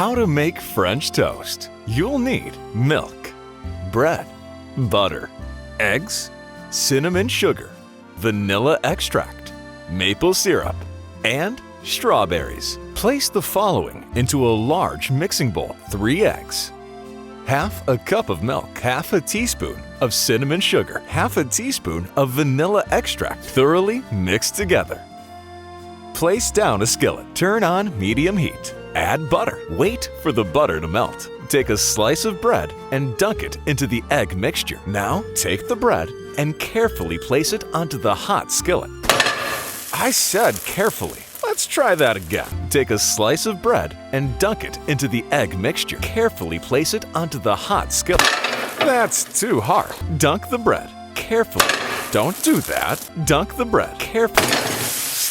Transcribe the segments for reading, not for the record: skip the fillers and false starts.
How to make French toast. You'll need milk, bread, butter, eggs, cinnamon sugar, vanilla extract, maple syrup, and strawberries. Place the following into a large mixing bowl. 3 eggs, half a cup of milk, half a teaspoon of cinnamon sugar, half a teaspoon of vanilla extract, thoroughly mixed together. Place down a skillet. Turn on medium heat. Add butter. Wait for the butter to melt. Take a slice of bread and dunk it into the egg mixture. Now, take the bread and carefully place it onto the hot skillet. I said carefully. Let's try that again. Take a slice of bread and dunk it into the egg mixture. Carefully place it onto the hot skillet. That's too hard. Dunk the bread carefully. Don't do that. Dunk the bread carefully.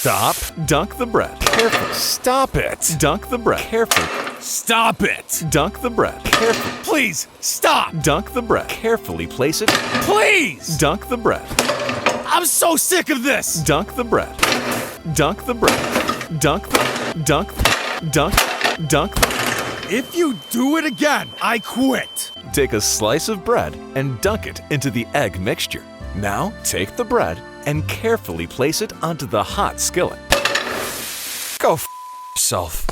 Stop. Dunk the bread carefully. Stop it. Dunk the bread carefully. Stop it. Dunk the bread carefully. Please, stop. Dunk the bread. Carefully place it. Please! Dunk the bread. I'm so sick of this! Dunk the bread. Dunk the bread. Dunk. If you do it again, I quit! Take a slice of bread and dunk it into the egg mixture. Now, take the bread and carefully place it onto the hot skillet. Go yourself.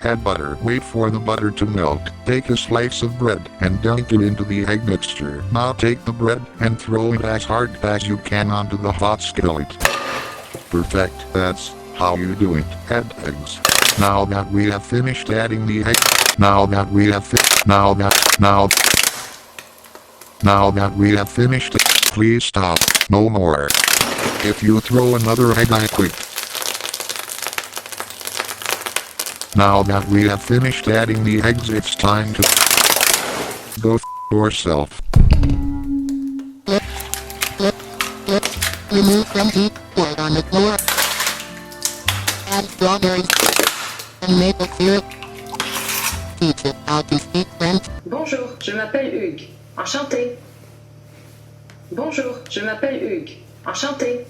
Add butter. Wait for the butter to melt. Take a slice of bread and dunk it into the egg mixture. Now take the bread and throw it as hard as you can onto the hot skillet. Perfect. That's how you do it. Add eggs. Now that we have finished adding the egg, now that we have finished it, please stop. No more. If you throw another egg, I quit. Now that we have finished adding the eggs, it's time to go yourself. Remove from heat, pour it on the floor. Add strawberries and maple syrup. Teach it how to speak French. Bonjour, je m'appelle Hugues. Enchanté. Bonjour, je m'appelle Hugues. Enchanté.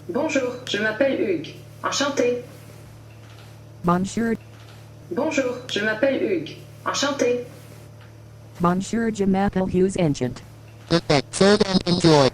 Bonjour, je m'appelle Hugues. Enchanté. Bonjour. Bonjour, je m'appelle Hugues. Enchanté. Bonjour, je m'appelle Hughes Ancient. Perfect. Serve and enjoy.